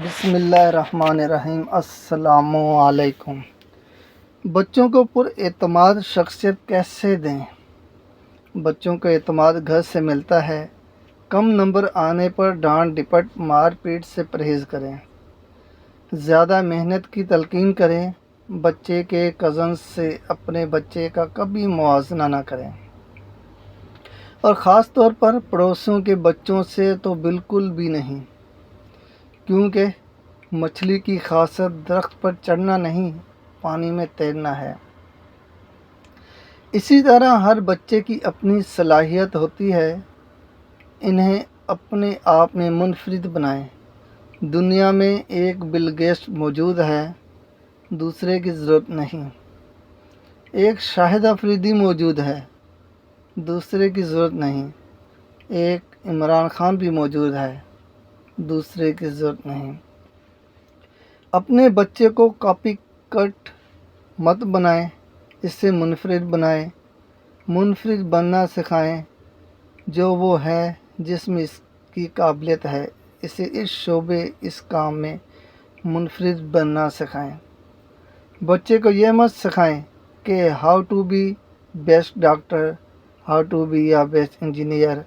بسم اللہ الرحمن الرحیم۔ السلام علیکم۔ بچوں کو پراعتماد شخصیت کیسے دیں؟ بچوں کو اعتماد گھر سے ملتا ہے۔ کم نمبر آنے پر ڈانٹ ڈپٹ مار پیٹ سے پرہیز کریں۔ زیادہ محنت کی تلقین کریں۔ بچے کے کزنز سے اپنے بچے کا کبھی موازنہ نہ کریں، اور خاص طور پر پڑوسیوں کے بچوں سے تو بالکل بھی نہیں، کیونکہ مچھلی کی خاصیت درخت پر چڑھنا نہیں، پانی میں تیرنا ہے۔ اسی طرح ہر بچے کی اپنی صلاحیت ہوتی ہے، انہیں اپنے آپ میں منفرد بنائیں۔ دنیا میں ایک بل گیٹس موجود ہے، دوسرے کی ضرورت نہیں۔ ایک شاہد افریدی موجود ہے، دوسرے کی ضرورت نہیں۔ ایک عمران خان بھی موجود ہے، دوسرے کی ضرورت نہیں۔ اپنے بچے کو کاپی کٹ مت بنائیں، اسے منفرد بنائیں۔ منفرد بننا سکھائیں۔ جو وہ ہے جس میں اس کی قابلیت ہے، اسے اس شعبے اس کام میں منفرد بننا سکھائیں۔ بچے کو یہ مت سکھائیں کہ how to be best doctor, how to be a best engineer,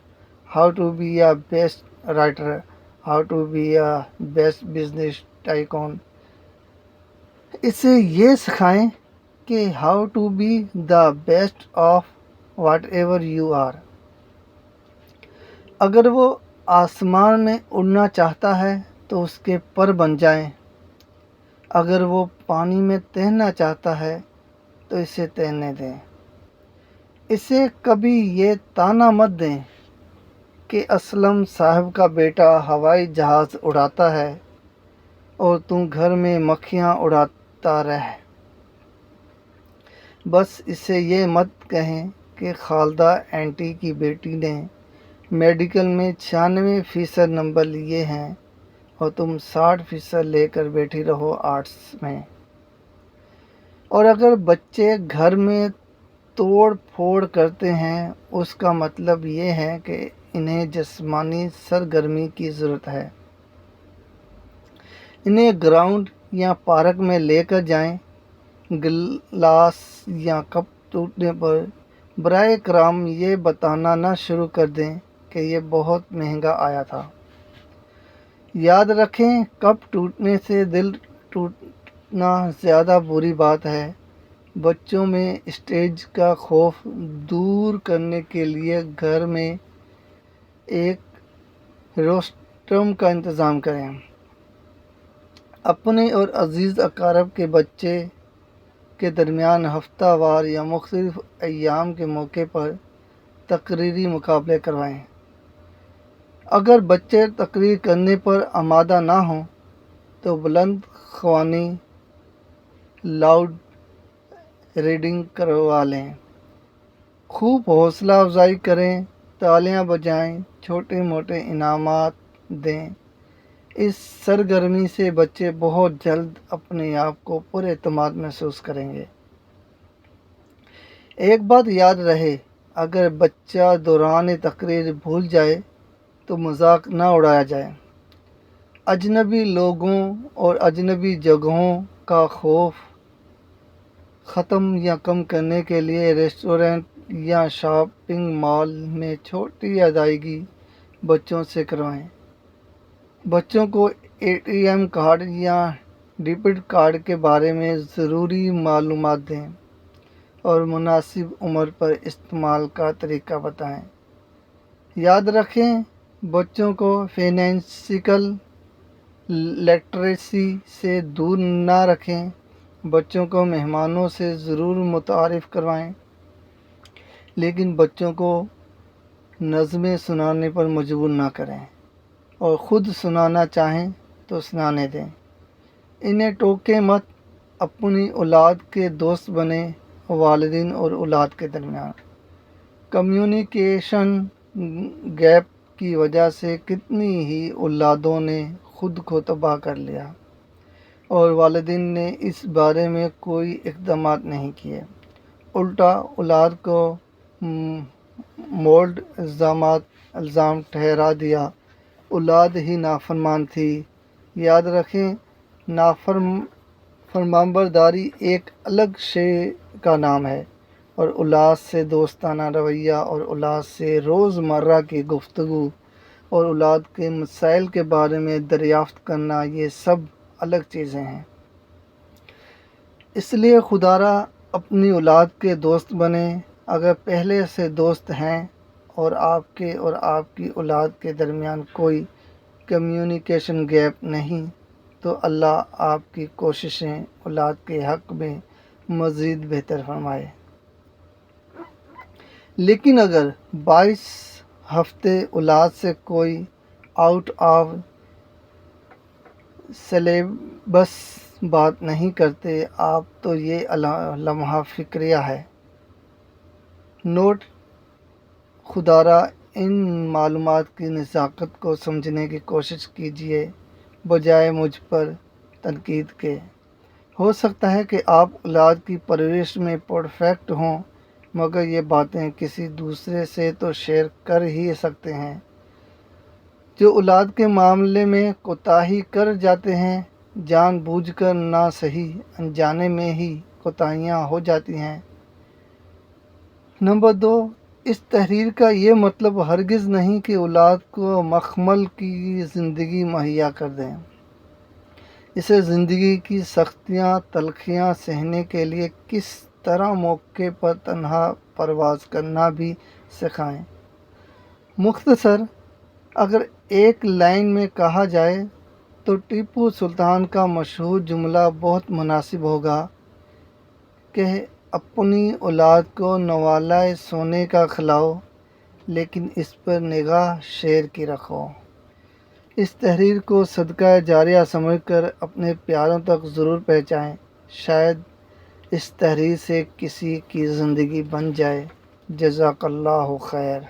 how to be a best writer, how to be a best business tycoon. اسے یہ سکھائیں کہ how to be the best of whatever you are. اگر وہ آسمان میں اڑنا چاہتا ہے تو اس کے پر بن جائیں۔ اگر وہ پانی میں تیرنا چاہتا ہے تو اسے تیرنے دیں۔ اسے کبھی یہ طعنہ مت دیں کہ اسلم صاحب کا بیٹا ہوائی جہاز اڑاتا ہے اور تم گھر میں مکھیاں اڑاتا رہ۔ بس اسے یہ مت کہیں کہ خالدہ اینٹی کی بیٹی نے میڈیکل میں 96% نمبر لیے ہیں اور تم 60% لے کر بیٹھی رہو آرٹس میں۔ اور اگر بچے گھر میں توڑ پھوڑ کرتے ہیں، اس کا مطلب یہ ہے کہ انہیں جسمانی سرگرمی کی ضرورت ہے۔ انہیں گراؤنڈ یا پارک میں لے کر جائیں۔ گلاس یا کپ ٹوٹنے پر برائے کرم یہ بتانا نہ شروع کر دیں کہ یہ بہت مہنگا آیا تھا۔ یاد رکھیں، کپ ٹوٹنے سے دل ٹوٹنا زیادہ بری بات ہے۔ بچوں میں اسٹیج کا خوف دور کرنے کے لیے گھر میں ایک روسٹرم کا انتظام کریں۔ اپنے اور عزیز اقارب کے بچے کے درمیان ہفتہ وار یا مختلف ایام کے موقع پر تقریری مقابلے کروائیں۔ اگر بچے تقریر کرنے پر آمادہ نہ ہوں تو بلند خوانی لاؤڈ ریڈنگ کروا لیں۔ خوب حوصلہ افزائی کریں، تالیاں بجائیں، چھوٹے موٹے انعامات دیں۔ اس سرگرمی سے بچے بہت جلد اپنے آپ کو پر اعتماد محسوس کریں گے۔ ایک بات یاد رہے، اگر بچہ دوران تقریر بھول جائے تو مذاق نہ اڑایا جائے۔ اجنبی لوگوں اور اجنبی جگہوں کا خوف ختم یا کم کرنے کے لیے ریسٹورنٹ یا شاپنگ مال میں چھوٹی ادائیگی بچوں سے کروائیں۔ بچوں کو ATM کارڈ یا ڈیبٹ کارڈ کے بارے میں ضروری معلومات دیں اور مناسب عمر پر استعمال کا طریقہ بتائیں۔ یاد رکھیں، بچوں کو فائنینشیل لٹریسی سے دور نہ رکھیں۔ بچوں کو مہمانوں سے ضرور متعارف کروائیں، لیکن بچوں کو نظمیں سنانے پر مجبور نہ کریں، اور خود سنانا چاہیں تو سنانے دیں۔ انہیں ٹوکیں مت۔ اپنی اولاد کے دوست بنیں۔ والدین اور اولاد کے درمیان کمیونیکیشن گیپ کی وجہ سے کتنی ہی اولادوں نے خود کو تباہ کر لیا، اور والدین نے اس بارے میں کوئی اقدامات نہیں کیے۔ الٹا اولاد کو مولڈ الزام ٹھہرا دیا۔ اولاد ہی نافرمان تھی، یاد رکھیں، فرمانبرداری ایک الگ شے کا نام ہے، اور اولاد سے دوستانہ رویہ اور اولاد سے روزمرہ کی گفتگو اور اولاد کے مسائل کے بارے میں دریافت کرنا، یہ سب الگ چیزیں ہیں۔ اس لیے خدا را اپنی اولاد کے دوست بنیں۔ اگر پہلے سے دوست ہیں اور آپ کی اولاد کے درمیان کوئی کمیونیکیشن گیپ نہیں، تو اللہ آپ کی کوششیں اولاد کے حق میں مزید بہتر فرمائے۔ لیکن اگر 22 ہفتے اولاد سے کوئی آؤٹ آف سلیبس بات نہیں کرتے آپ، تو یہ لمحہ فکریہ ہے۔ نوٹ: خدا را ان معلومات کی نزاکت کو سمجھنے کی کوشش کیجیے بجائے مجھ پر تنقید کے۔ ہو سکتا ہے کہ آپ اولاد کی پرورش میں پرفیکٹ ہوں، مگر یہ باتیں کسی دوسرے سے تو شیئر کر ہی سکتے ہیں۔ جو اولاد کے معاملے میں کوتاہی کر جاتے ہیں، جان بوجھ کر نہ صحیح، انجانے میں ہی کوتاہیاں ہو جاتی ہیں۔ نمبر 2، اس تحریر کا یہ مطلب ہرگز نہیں کہ اولاد کو مخمل کی زندگی مہیا کر دیں۔ اسے زندگی کی سختیاں، تلخیاں سہنے کے لیے کس طرح موقع پر تنہا پرواز کرنا بھی سکھائیں۔ مختصر، اگر ایک لائن میں کہا جائے تو ٹیپو سلطان کا مشہور جملہ بہت مناسب ہوگا کہ اپنی اولاد کو نوالۂ سونے کا کھلاؤ، لیکن اس پر نگاہ شیر کی رکھو۔ اس تحریر کو صدقہ جاریہ سمجھ کر اپنے پیاروں تک ضرور پہنچائیں، شاید اس تحریر سے کسی کی زندگی بن جائے۔ جزاک اللہ خیر۔